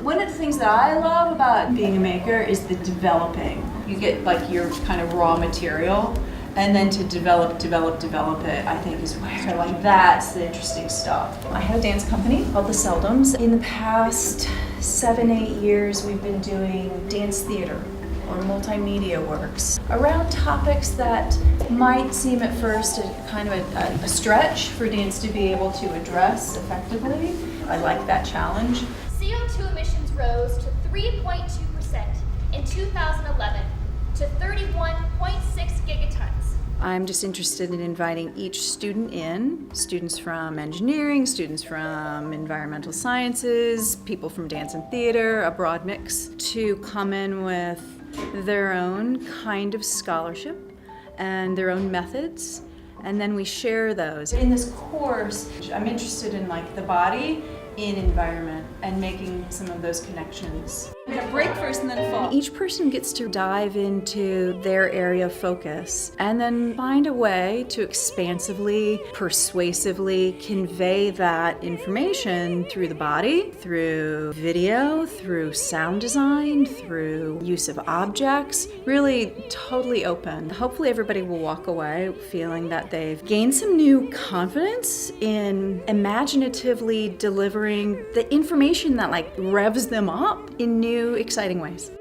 One of the things that I love about being a maker is the developing. You get like your kind of raw material, and then to develop it, I think is where, so like that's the interesting stuff. I have a dance company called The Seldums. In the past 7-8 years, we've been doing dance theater or multimedia works around topics that might seem at first kind of a stretch for dance to be able to address effectively. I like that challenge. CO2 emissions rose to 3.2% in 2011 to 31.6 gigatons. I'm just interested in inviting each student in, students from engineering, students from environmental sciences, people from dance and theater, a broad mix, to come in with their own kind of scholarship and their own methods, and then we share those. In this course, I'm interested in like the body in environment and making some of those connections. We're gonna break first and then fall. Each person gets to dive into their area of focus and then find a way to expansively, persuasively convey that information through the body, through video, through sound design, through use of objects, really totally open. Hopefully everybody will walk away feeling that they've gained some new confidence in imaginatively delivering the information that like revs them up in new, exciting ways.